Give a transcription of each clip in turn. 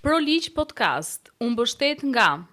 ProLiq Podcast, u mbështet nga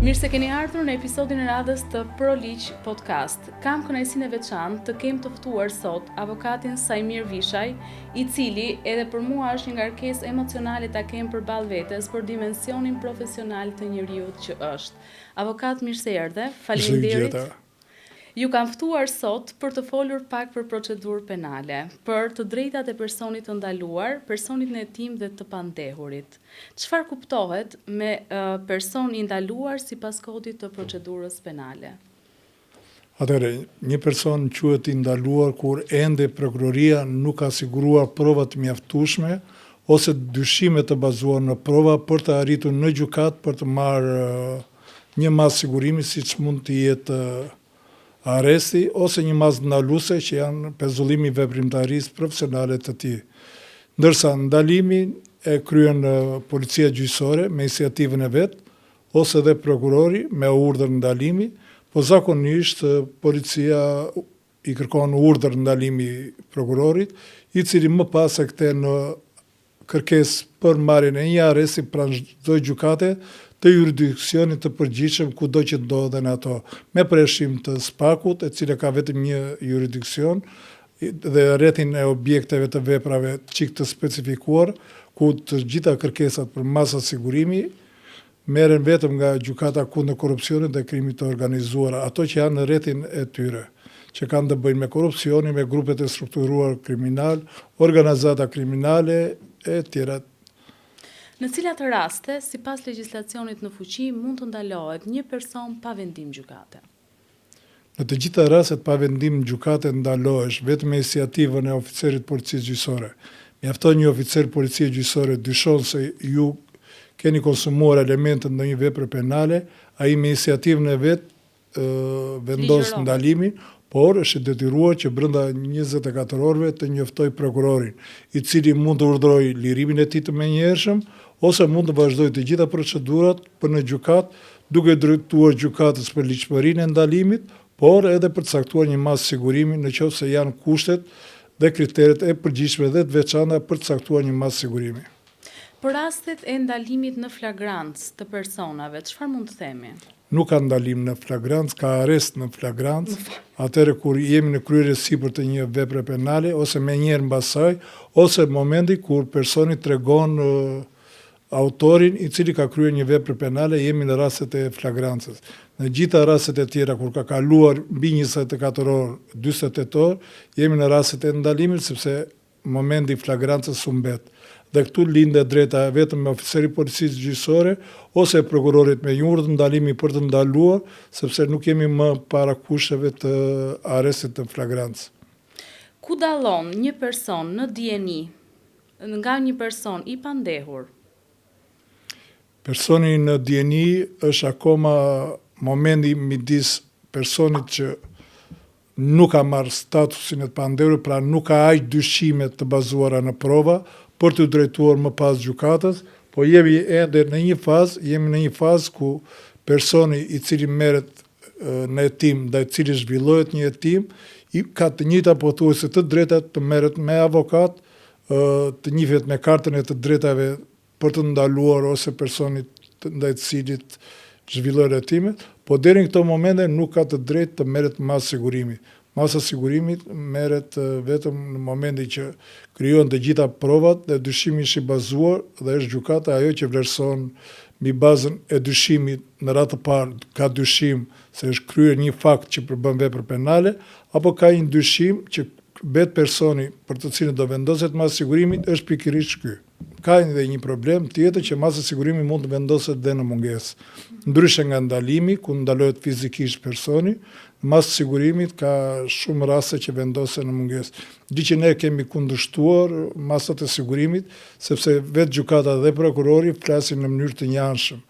Mirë se keni ardhur në episodin e radhës të ProLiq Podcast. Kam kënaqësinë e veçantë të kem të ftuar sot avokatin Sajmir Vishaj, i cili edhe për mua është një ngarkesë emocionale ta kem përballë vetes për dimensionin profesional të njeriut që është. Avokat, mirë se erdhe. Faleminderit. Ju kam ftuar sot për të folur pak për procedurë penale, për të drejtat e personit të ndaluar, personit në hetim dhe të pandehurit. Çfarë kuptohet me person i ndaluar sipas kodit të procedurës penale? Atëherë, një person quhet i ndaluar kur ende prokuroria nuk ka siguruar prova të mjaftueshme ose dyshime të bazuar në prova për të arritur në gjykat për të marrë një masë sigurimi siç mund të jetë arresti ose një masë ndaluese që janë pezullimi i veprimtarisë profesionale të tij. Ndërsa ndalimi e kryen policia gjyqësore me iniciativën e vet ose dhe prokurori me urdhër ndalimi, po zakonisht policia i kërkon urdhër ndalimi prokurorit, i cili më pas e kthen në kërkesë për marrjen e një arresti pranë çdo gjykate të jurisdiksionit të përgjithshëm kudo që ndodhen ato, me përfshim të SPAK-ut, e cila ka vetëm një jurisdiksion, dhe rrethin e objekteve të veprave çik të specifikuar, ku të gjitha kërkesat për masa sigurimi merren vetëm nga gjykata kundër korrupsionit dhe krimit të organizuar, ato që janë në rrethin e tyre, që kanë të bëjnë me korrupsionin, me grupet e strukturuar kriminal, organizata kriminale e tjera. Në cilat raste, sipas legjislacionit në fuqi, mund të ndalohet një person pa vendim gjykate? Në të gjitha rastet pa vendim gjykate ndalohesh vetëm me iniciativën e oficerit policisë gjyqësore. Mjafton një oficer policie gjyqësore dyshon se ju keni konsumuar elemente në një vepër penale, ai me iniciativën e vet vendos ndalimin, por është detyruar që brenda 24 orëve të njoftoj prokurorin, i cili mund të urdhërojë lirimin e tij të menjëhershëm ose mund të vazhdojë të gjitha procedurat për në gjykat, duke drejtuar gjykatës për ligjshmërinë e ndalimit, por edhe për të caktuar një masë sigurimi nëse janë kushtet dhe kriteret e përgjithshme dhe të veçanta për të caktuar një masë sigurimi. Për rastet e ndalimit në flagrancë të personave, çfarë mund të themi? Nuk ka ndalim në flagrancë, ka arrest në flagrancë, atëherë kur jemi në kryerje sipër të një vepre penale, ose me njerë mbas saj, ose momenti kur personi tregon autorin i cili ka kryer një vepër penale, jemi në rastet e flagrancës. Në gjitha rastet e tjera, kur ka kaluar mbi 24 orë, 48 orë, jemi në rastet e ndalimit, sepse momenti i flagrancës u mbet. Dhe këtu linde drejta vetëm me oficeri policisë gjyqësore ose prokurorit me një urdhër ndalimi për të ndaluar, sepse nuk jemi më para kushteve të arrestit të flagrancë. Ku dallon një person në dieni nga një person i pandehur? Personi në dieni është akoma momenti midis personit që nuk ka marrë statusin e të pandehur, pra nuk ka aq dyshime të bazuara në prova, për të drejtuar më pas gjykatës, po jemi ende në një fazë ku personi i cili merret në hetim dhe i cili zhvillohet një hetim, ka të njëjta pothuajse të drejtat të merret me avokat, të njihet me kartën e të drejtave për të ndaluar ose personit ndaj të cilit zhvillohet hetimi, po deri në këto momente nuk ka të drejtë të merret masë sigurimi. Masa sigurimit merret vetëm në momentin që krijohen të gjitha provat dhe dyshimi është i bazuar dhe është gjykata ajo që vlerëson mbi bazën e dyshimit në radhë të parë ka dyshim se është kryer një fakt që përbën vepër penale, apo ka një dyshim që bet personi për të cilin do vendoset masë sigurimit është pikërisht ky. Ka edhe një problem tjetër që masa sigurimi mund të vendoset dhe në mungesë. Ndryshe nga ndalimi, ku ndalohet fizikisht personi, masë sigurimit ka shumë raste që vendosen në mungesë. Gjë që ne kemi kundërshtuar masat e sigurimit, sepse vetë gjykata dhe prokurori flasin në mënyrë të njëanshëm.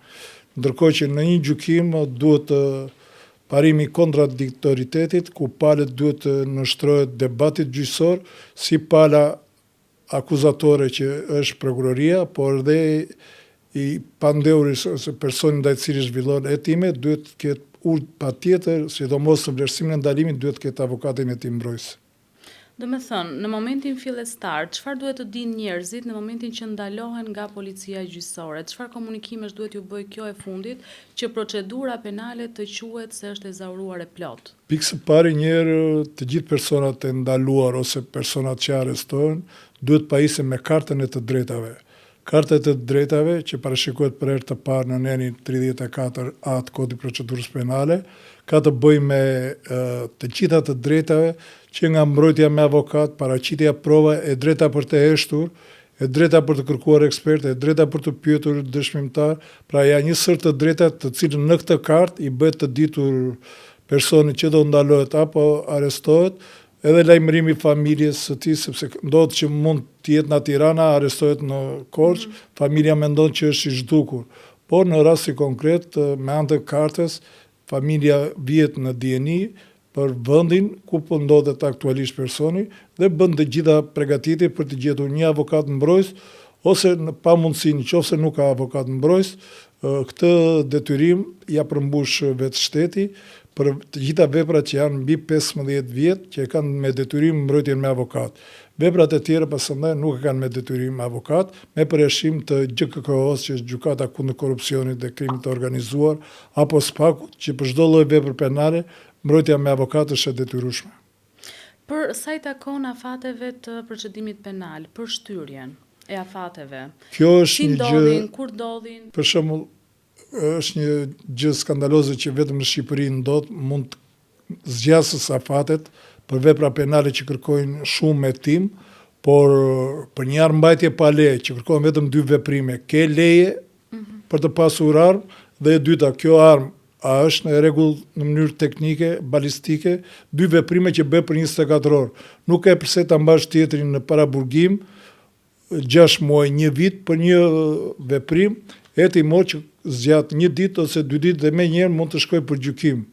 Ndërkohë që në një gjykim duhet të parimi kontradiktoritetit, ku palët duhet të nështrohet debatit gjyqësor, si pala akuzatore që është prokuroria, por dhe i pandeuris ose personi ndaj cilit zhvillon hetime duhet të ketë patjetër, sidomos në vlerësimin e ndalimit, duhet të ketë avokatin e tij mbrojtës. Do me thënë, në momentin fillestar, çfarë duhet të dinë njerëzit në momentin që ndalohen nga policia gjyqësore? Çfarë komunikimesh duhet ju bëj kjo e fundit që procedura penale të quhet se është e zauruar e plot? Pikë së pari njerë të gjithë personat e ndaluar ose personat që arrestohen duhet pajisen me kartën e të drejtave. Karta e të drejtave që parashikohet për herë të parë në nenin 34A të Kodit Procedurës Penale, ka të bëjë me të gjitha të drejtave që nga mbrojtja me avokat, paraqitja prova, e drejta për të heshtur, e drejta për të kërkuar ekspert, e drejta për të pyetur dëshmimtar, pra ja një sër të drejta të cilën në këtë kartë i bëhet të ditur personi që do ndalohet apo arrestohet, edhe lajmërimi familjes së tij, sepse ndodhet që mund të jetë në Tirana, arrestohet në Korçë, familja mendon që është i zhdukur. Por në rasti konkret, me anë të kartës, familja vihet në dieni për vendin ku po ndodhet aktualisht personi dhe bën të gjitha përgatitjet për të gjetur një avokat mbrojtës ose në pamundësi nëse nuk ka avokat mbrojtës, këtë detyrim ja përmbush vetë shteti për të gjitha veprat që janë mbi 15 vjet që kanë me detyrim mbrojtjen me avokat. Veprat e tjera pasandaj nuk e kanë me detyrim me avokat, me përjashtim të GKK-s, që është Gjykata kundër korrupsionit dhe krimit të organizuar, apo SPAK-ut, që për çdo lloj vepre penale mbrojtja me avokat është e detyrueshme. Për sa i takon afateve të procedimit penal, për shtyrjen e afateve, si ndodhin, kur ndodhin? Për shembull, është një gjë skandaloze që vetëm në Shqipëri ndodh, mund zgjasës afatet për vepra penale që kërkojnë shumë hetim, por për një armbajtje pa leje që kërkojnë vetëm 2 veprime, ke leje për të pasur armë, dhe e dyta, kjo armë a është në rregull në mënyrë teknike, balistike, 2 veprime që bëhet për 24 orë. Nuk e pse ta mbash tjetrin në paraburgim 6 muaj, 1 vit për një veprim, hetimor që zgjat 1 ditë ose 2 ditë dhe menjëherë mund të shkojë për gjykim.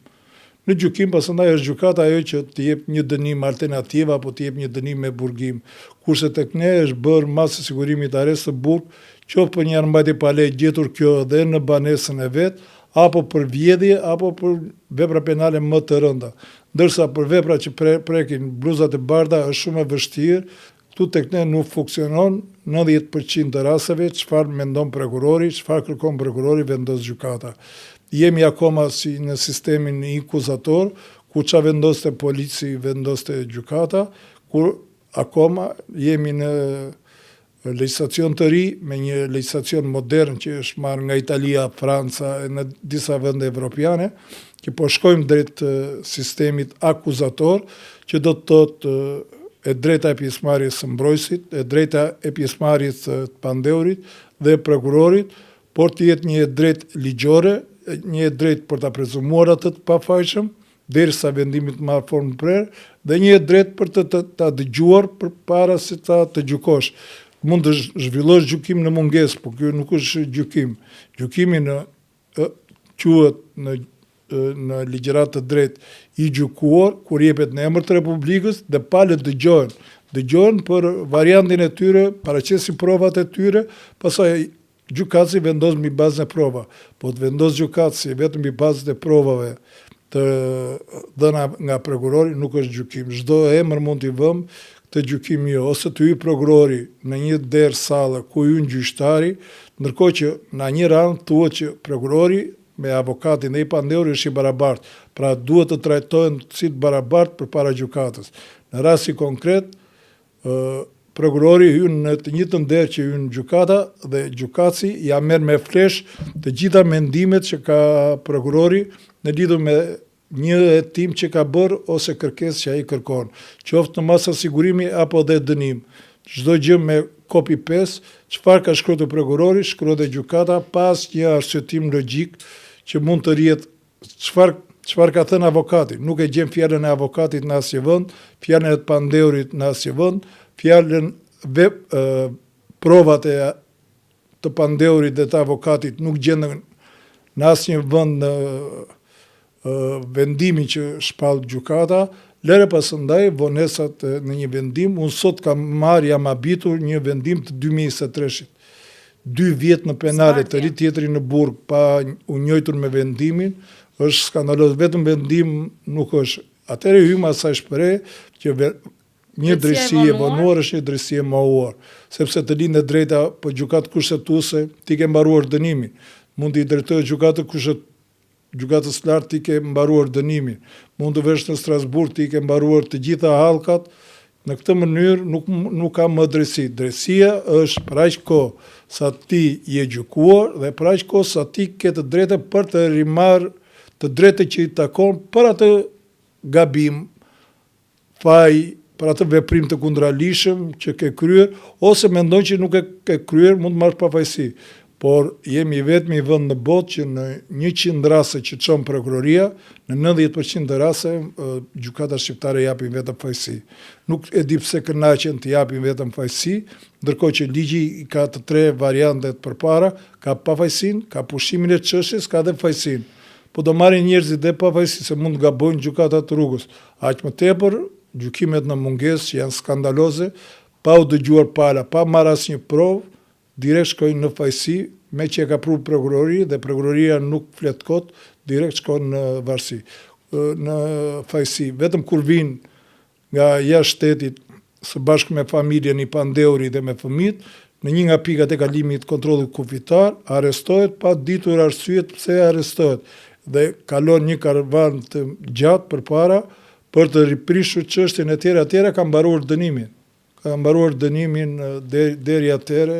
Në gjykim pastaj është gjykata ajo që të jep një dënim alternativ apo të jep një dënim me burgim. Kurse tek ne është bërë masë sigurimit arrest të burg, qoftë për një armbajtje pa leje gjetur kjo dhe në banesën e vet, apo për vjedhje apo për vepra penale më të rënda. Ndërsa për vepra që prekin bluzat e bardha është shumë e vështirë. Këtu tek ne nuk funksionon 90% të rasteve, çfarë mendon prokurori, çfarë kërkon prokurori vendos gjykata. Jemi akoma si në sistemin inkuzator, ku qa vendoste polici, vendoste gjykata, kur akoma jemi në legjislacion të ri, me një legjislacion modern që është marrë nga Italia, Franca e në disa vende evropiane, që po shkojmë drejt sistemit akuzator, që do të thotë e drejta e pjesëmarrjes së mbrojtësit, e drejta e pjesëmarrjes të pandeurit dhe prokurorit, por të jetë një drejt ligjore, një drejt për ta prezumuar atë të pafajshëm, derisa vendimi të marrë formë prerë, dhe një drejt për ta dëgjuar përpara se ta të gjykosh. Mund të zhvillosh gjykim në mungesë, por ky nuk është gjykim. Gjykimi quhet në ligjërat të drejtë i gjykuar, kur jepet në emër të Republikës dhe palët dëgjohen. Dëgjohen për variantin e tyre, paraqesin provat e tyre, pastaj gjykatësi vendos mbi bazën e prova. Po të vendos gjykatësi vetëm mbi bazën e provave të dhëna nga prokurori nuk është gjykim. Çdo emër mund t'i vëmë këtë gjykim jo, ose të hyjë prokurori në një derë sallë ku hyn gjyqtari, ndërkohë që në një radhë thuhet që prokurori me avokatin dhe i pandeuri është i barabartë, pra duhet të trajtohen si të barabartë përpara gjykatës. Në rasti konkret, prokurori hyn në të njëjtën derë që hyn gjykata dhe gjykatësi ja merr me flesh të gjitha mendimet që ka prokurori në lidhur me një hetim që ka bërë ose kërkesë që ai kërkon, qoftë në masa sigurimi apo dhe dënim. Çdo gjë me copy paste, çfarë ka shkruar prokurori, shkruan dhe gjykata pas një arsyetim logjik që mund të rrihet çfarë ka thënë avokati. Nuk e gjen fjalën e avokatit në asnjë vend, fjalën e pandeurit në asnjë vend, fjalën provat e të pandeurit dhe të avokatit nuk gjenden në asnjë vend vendimin që shpall gjykata, lere pasëndaj vonesat në një vendim, unë sot jam habitur një vendim të 2023-shit. 2 vjet në penale të ri tjetëri në burg, pa u njojtur me vendimin, është skandaloz, vetëm vendim nuk është. Atëre hymë asaj shprej që një drejtësi e vonuar është një drejtësi e mohuar, sepse të linë drejta për gjykatë kushtetuese, ti ke mbaruar dënimin. Mund të i drejtojë gjykatës lartë, ti ke mbaruar dënimin. Mund të vesh në Strasburg, ti ke mbaruar të gjitha hallkat. Në këtë mënyrë nuk ka më drejtësi. Drejtësia është për aq kohë sa ti je gjykuar dhe për aq kohë sa ti ke të drejtë për të rimarrë të drejtë që i takon për atë gabim, faj, për atë veprim të kundralishëm që ke kryer, ose mendon që nuk e ke kryer, mund të marrësh pafajësi. Por jemi vetëm i vend në botë që në 100 raste që çon prokuroria, në 90% të raste gjykata shqiptare japin vetëm fajësi. Nuk e di pse kënaqen të japin vetëm fajësi, ndërkohë që ligji ka të 3 variantet përpara, ka pafajësinë, ka pushimin e çështjes, ka dhe fajësinë. Po do marrin njerëzit dhe pafajësi se mund të gabojnë gjykatat rrugës. Aq më tepër gjykimet në mungesë që janë skandaloze, pa u dëgjuar pala, pa marrë asnjë provë, direkt shkojnë në fajësi, me që e ka pru prokuroria dhe prokuroria nuk flet kot, direkt shkojnë në varësi, në fajësi. Vetëm kur vinë nga jashtë shtetit, së bashku me familjen i pandeuri dhe me fëmijët, në një nga pikat e kalimit kontrollit kufitar, arrestohet pa ditur arsyet pse arrestohet dhe kalon një karavan të gjatë përpara për të riprishur çështjen e tjera ka mbaruar dënimin. Ka mbaruar dënimin deri atëherë.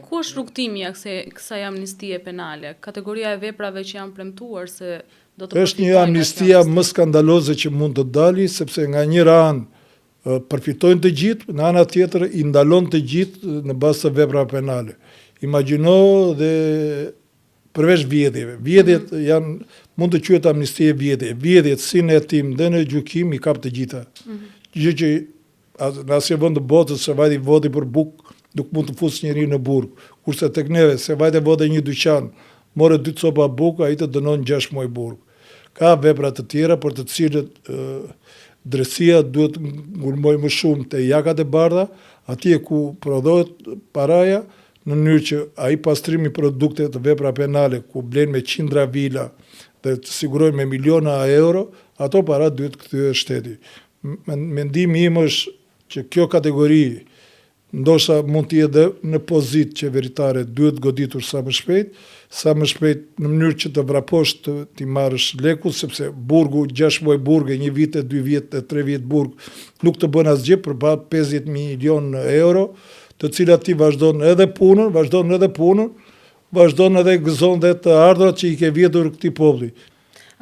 Ku është rrugtimi kësaj amnistie penale? Kategoria e veprave që janë premtuar se do të është një amnistia më skandaloze që mund të dali, sepse nga njëra anë përfitojnë të gjithë, në ana tjetër i ndalon të gjithë në bazë të veprave penale. Imagjino dhe përveç vjedhjeve. Vjedhjet janë, mund të quhet amnistie vjedhje. Vjedhjet si në hetim dhe në gjykim i kap të gjitha. Gjë që në asnjë vend të botës se vajti voti për bukë, nuk mund të fusë njëri në burg. Kurse tek neve, se vajte vode një dyqan, more 2 copa bukë, ai të dënon 6 muaj burg. Ka vepra të tjera për të cilët drejtësia duhet ngulmoj më shumë te jakat e bardha, atje ku prodhohet paraja, në mënyrë që ai pastrimi produkte të vepra penale, ku blen me qindra vila dhe të sigurojnë me miliona euro, ato para duhet kthyer shteti. Mendimi im është që kjo kategori ndoshta mund të jetë në pozitë qeveritare, duhet goditur sa më shpejt në mënyrë që të vraposh të marrësh leku, sepse burgu, 6 muaj burg, 1 vit, 2 vjet, 3 vjet burg, nuk të bën asgjë për 50 milion euro, të cilat ti vazhdon edhe punën, vazhdon edhe gëzon dhe të ardhurat që i ke vjedhur këtij populli.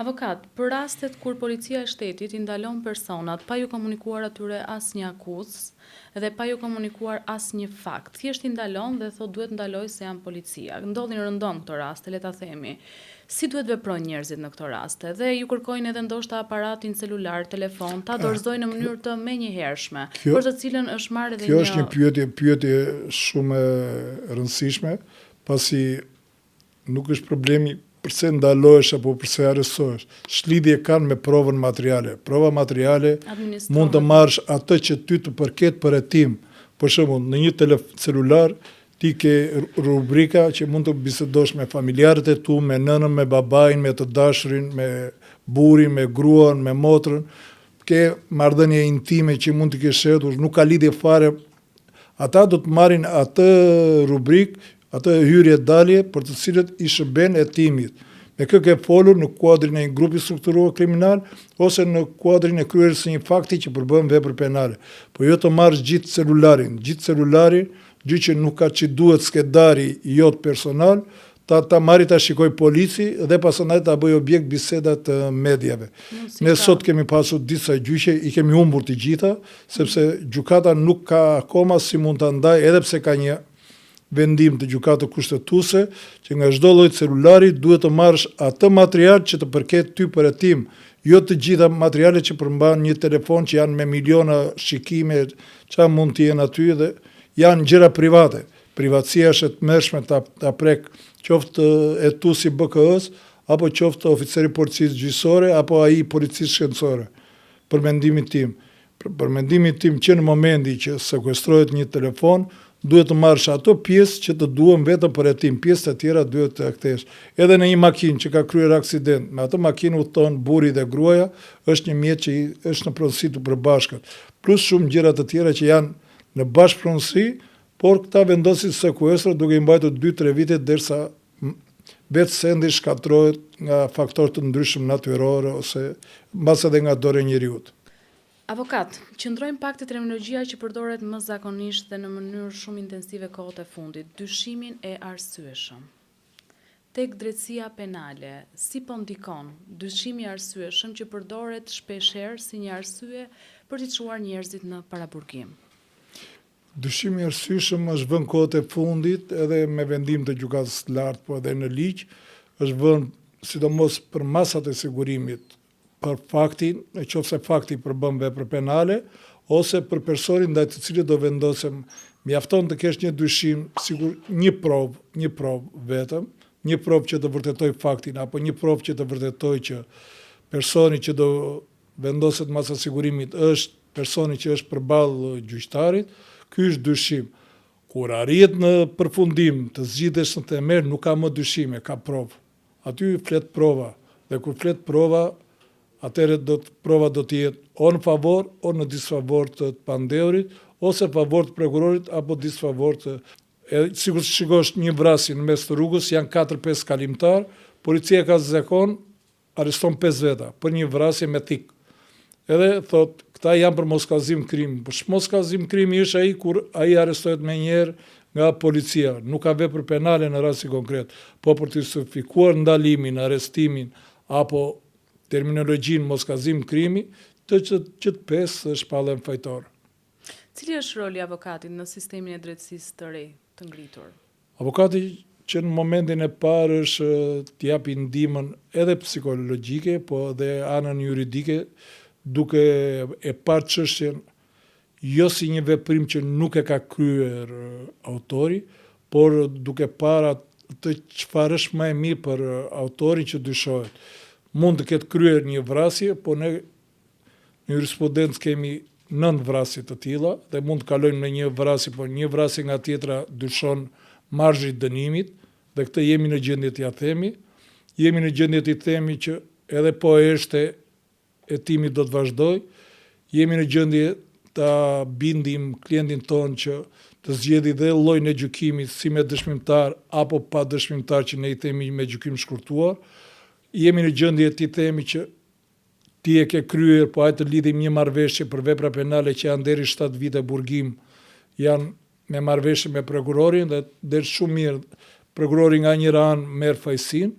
Avokat, për rastet kur policia e shtetit i ndalon personat pa ju komunikuar atyre asnjë akuzë dhe pa ju komunikuar asnjë fakt, thjesht i ndalon dhe thot duhet ndaloj se janë policia. Ndodhin rëndom këto raste, le ta themi. Si duhet veprojnë njerëzit në këto raste? Dhe ju kërkojnë edhe ndoshta aparatin celular, telefon, ta dorëzojnë në mënyrë të menjëhershme, për të cilën është marrë edhe një... Kjo është një pyetje shumë e rëndësishme, pasi nuk është problemi përse ndalohesh apo përse arrestohesh. Shlidhje kanë me provën materiale. Prova materiale mund të marrësh atë që ty të përket për hetim. Për shembull, në një celular ti ke rubrika që mund të bisedosh me familjarët e tu, me nënën, me babain, me të dashurin, me burrin, me gruan, me motrën. Ke marrëdhënie intime që mund të kesh hedhur, nuk ka lidhje fare. Ata do të marrin atë rubrikë, atë hyrje dalje për të cilët i shërben hetimit. Me kë ke folur në kuadrin e një grupi strukturuar kriminal ose në kuadrin e kryerjes së një fakti që përbën vepër penale. Po jo të marrësh gjithë celularin, gjë që nuk ka që duhet skedari jot personal, ta marri ta shikoj polici dhe pasandaj ta bëj objekt bisedat të medjave. Ne sot kemi pasur disa gjyqe, i kemi humbur të gjitha, sepse gjykata nuk ka akoma si mund të ndaj, edhe pse ka një vendim të gjykatë kushtetuese, që nga çdo lloj celulari duhet të marrësh atë material që të përket ty për hetim, jo të gjitha materialet që përmban një telefon që janë me miliona shikime, çfarë mund të jenë aty dhe janë gjëra private. Privatësia është e tmerrshme ta prek qoftë etusi BK-s apo qoftë oficeri policisë gjyqësore, apo ai policisë shkencore, për mendimin tim. Për mendimin tim që në momenti që sekuestrohet një telefon, duhet të marrësh ato pjesë që të duhen vetëm për hetim, pjesët e tjera duhet të kthesh. Edhe në një makinë që ka kryer aksident, me atë makinë udhton burri dhe gruaja, është një mjet që është në pronësi të përbashkët, plus shumë gjëra të tjera që janë në bashkëpronësi, por këta vendosin sekuestro duke i mbajtur 2-3 vite derisa vetë sendi shkatrohet nga faktorë të ndryshëm natyrore ose mbas edhe nga dora e njeriut. Avokat, qëndrojmë pak te terminologjia që përdoret më zakonisht dhe në mënyrë shumë intensive kohët e fundit, dyshimin e arsyeshëm. Tek drejtësia penale, si po ndikon dyshimi i arsyeshëm që përdoret shpeshherë si një arsye për t'i çuar njerëzit në paraburgim? Dyshimi i arsyeshëm është vënë kohët e fundit edhe me vendim të gjykatës së lartë, po edhe në ligj, është vënë sidomos për masat e sigurimit, për faktin, në qoftë se fakti përbën vepër penale, ose për personin ndaj të cilit do vendosem, mjafton të kesh një dyshim, sigur një provë vetëm, një provë që të vërtetoj faktin, apo një provë që të vërtetoj që personi që do vendoset masa sigurimit është personi që është përballë gjyqtarit, ky është dyshim. Kur arrihet në përfundim të zgjidhesh në themel, nuk ka më dyshime, ka provë. Aty flet prova, dhe kur flet prova, atëherë prova do të jetë o në favor, o në disfavor të pandehurit, ose favor të prokurorit, apo disfavor të... Sikur të shikosh një vrasje në mes të rrugës, janë 4-5 kalimtar, policia ka zakon, arreston 5 veta, për një vrasje me thik. Edhe thot, këta janë për moskallëzim krimi, por moskallëzim krimi është ai kur ai arrestohet me njerë nga policia, nuk ka vepër penale në rasti konkret, po për të justifikuar ndalimin, arrestimin, apo terminologjinë moskallëzim krimi, që të 5 shpallën fajtor. Cili është roli avokatit në sistemin e drejtësisë të re, të ngritur? Avokati që në momentin e parë është të japi ndihmën edhe psikologjike, po edhe anën juridike, duke e parë çështjen jo si një veprim që nuk e ka kryer autori, por duke parë atë çfarë është më e mirë për autorin që dyshohet. Mund të ketë kryer një vrasje, po ne në jurisprudencë kemi 9 vrasje të tilla dhe mund të kalojmë në një vrasje, po një vrasje nga tjetra dyshon marzhin e dënimit, dhe këtë jemi në gjendje t'ia themi. Jemi në gjendje t'i themi që edhe po hetimi do të vazhdoj. Jemi në gjendje ta bindim klientin ton që të zgjedhë dhe llojin e gjykimit, si me dëshmimtar apo pa dëshmimtar, që ne i themi me gjykim shkurtuar. Jemi në gjendje t'i themi që ti e ke kryer, po hajtë të lidhim një marrëveshje për vepra penale që janë deri 7 vite burgim, janë me marrëveshje me prokurorin, dhe deri shumë mirë, prokurori nga një anë merr fajsin,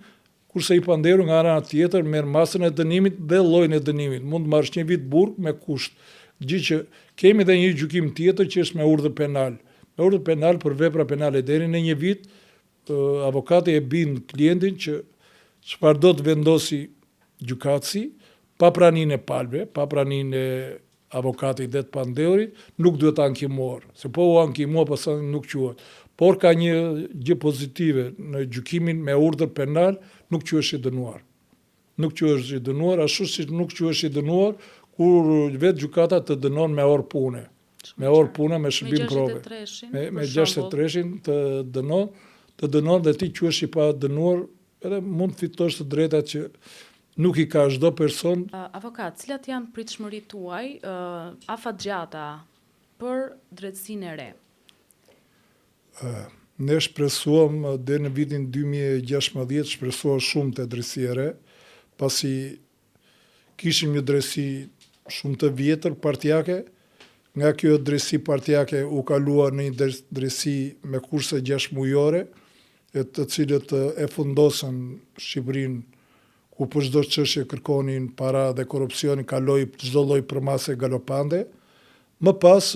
kurse i panderu nga ana tjetër merr masën e dënimit dhe llojin e dënimit. Mund të marrësh një vit burg me kusht. Gjë që kemi edhe një gjykim tjetër që është me urdhër penal. Me urdhër penal për vepra penale deri në një vit, avokati e bind klientin që çfarë do të vendosi gjykatësi, pa praninë e palëve, pa praninë e avokatit dhe të pandehurit, nuk duhet ankimor. Se po u ankimor, pastaj nuk quhet. Por ka një gjë pozitive në gjykimin me urdhër penal, nuk quhesh i dënuar. Nuk quhesh i dënuar, ashtu si nuk quhesh i dënuar kur vetë gjykata të dënon me orë pune. Me orë pune, me shërbim prove. Me 63-shin të dënon dhe ti quhesh i pa dënuar, edhe mund të fitosh të drejtat që nuk i ka çdo person. Avokat, cilat janë pritshmëritë tuaj afatgjata për drejtësinë e re? Ne shpresuam deri në vitin 2016, shpresuam shumë të drejtësia e re, pasi kishim një drejtësi shumë të vjetër partijake. Nga kjo drejtësi partijake u kalua në një drejtësi me kurse 6 mujore, të cilët e fundosën Shqipërinë, ku për çdo çështje kërkonin para dhe korrupsioni, kaloi çdo lloj përmase galopante. Më pas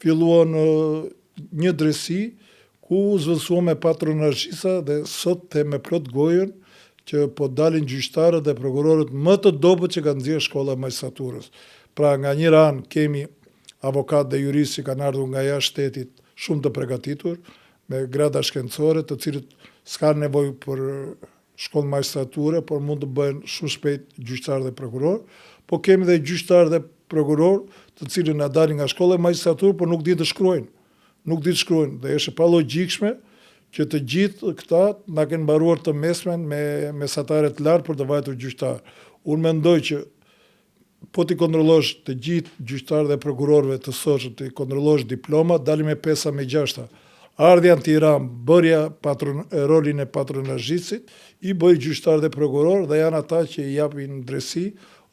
filluan një drejtësi ku zvendësuam me patronazhisa dhe sot të me plot gojën që po dalin gjyqtarët dhe prokurorët më të dobët që kanë nxjerrë shkolla e magjistraturës. Pra nga një anë kemi avokat dhe juristë që kanë ardhur nga jashtë shtetit shumë të përgatitur, me grada shkencore, të cilët s'ka nevojë për shkollë magjistrature, por mund të bëhen shumë shpejt gjyqtar dhe prokuror, po kemi dhe gjyqtar dhe prokuror të cilën na dalin nga shkolla e magjistraturë, por nuk dinë të shkruajnë. Nuk dinë të shkruajnë dhe është pa logjikshme që të gjithë këta na kanë mbaruar të mesmen me mesatare të lartë për të vajtur gjyqtar. Unë mendoj që po t'i kontrollosh të gjithë gjyqtarët dhe prokurorëve të sotshëm, t'i kontrollosh diploma, dalim me 5 me 6. Ardhja në Tiranë, bërja rolin e patronazhistit, i bëj gjyqtar dhe prokuror dhe janë ata që i japin drejtësi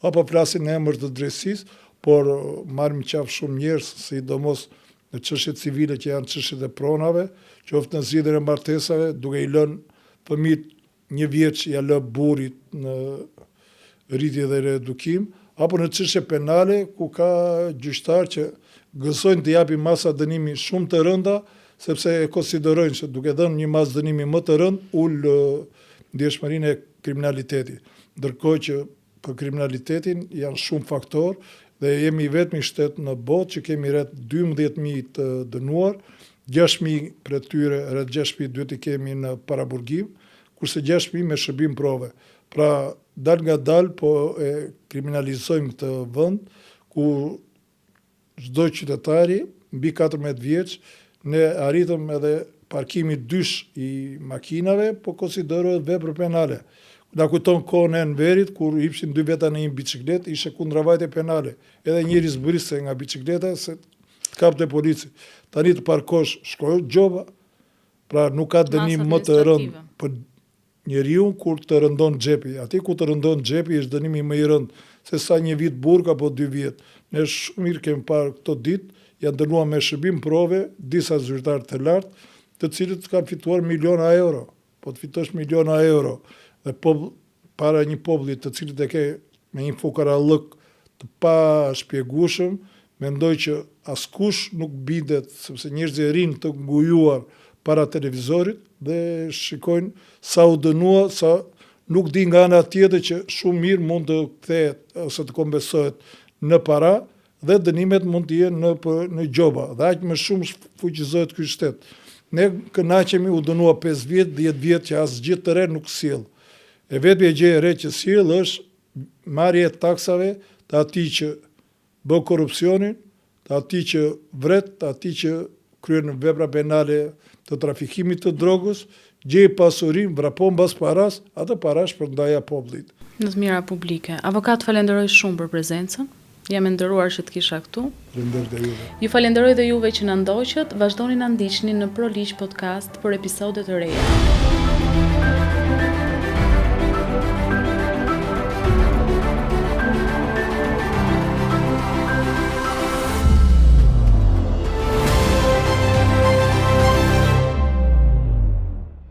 apo flasin në emër të drejtësisë, por marrim qafë shumë njerëz, sidomos në çështjet civile që janë çështjet e pronave, qoftë në zgjidhjen e martesave, duke i lënë fëmijët 1 vjeç ja lë burrit në rritje dhe reedukim, apo në çështje penale ku ka gjyqtar që gëzojnë të japin masa dënimi shumë të rënda, sepse e konsiderojnë që duke dhënë një masë dënimi më të rënd, ul ndjeshmërinë e kriminalitetit. Ndërkohë që për kriminalitetin janë shumë faktorë dhe jemi vetëm shtet në botë që kemi rreth 12.000 të dënuar, 6.000 për tyre, rreth 6.000 duhet i kemi në paraburgim, kurse 6.000 me shërbim prove. Pra, dal nga dal, po e kriminalizojmë këtë vend, ku çdo qytetari mbi 14 vjeç ne arritëm edhe parkimi dysh i makinave, po konsiderohet vepër penale. Na kujton kohën e Enverit, kur hipshin 2 veta në një bicikletë, ishte kundravajtje penale. Edhe njëri zbriste nga bicikleta se të kapte polici. Tani të parkosh, shkoj gjoba, pra nuk ka dënim më të rënd për njeriu kur të rëndon xhepi. Aty ku të rëndon xhepi është dënimi më i rënd se sa 1 vit burg apo 2 vjet. Ne shumë mirë kemi parë këto ditë, janë dënuar me shërbim prove disa zyrtarë të lartë, të cilët kanë fituar miliona euro. Po të fitosh miliona euro dhe para një populli të cilët e ke me një fukarallëk të pa shpjegueshëm, mendoj që askush nuk bindet, sepse njerëzit rinë të ngujuar para televizorit dhe shikojnë sa u dënua, sa nuk di nga ana tjetër që shumë mirë mund të kthehet ose të kompensohet në para, dhe dënimet mund të jenë në gjoba, dhe aq më shumë fuqizohet ky shtet. Ne kënaqemi u dënua 5 vjet, 10 vjet që asgjë të re nuk sjell. E vetmja gjë e re që sjell është marrja e taksave të atij që bë korrupsionin, të atij që vret, të atij që kryen vepra penale të trafikimit të drogës, gjej pasurinë, vrapon mbas paras, atë parash për ndaja popullit. Në të mira publike. Avokat, falenderoj shumë për prezencën. Jam e nderuar që të kisha këtu. Falenderoj dhe juve. Ju falenderoj dhe juve që na ndoqët. Vazhdoni na ndiqni në ProLiq Podcast për episode të reja.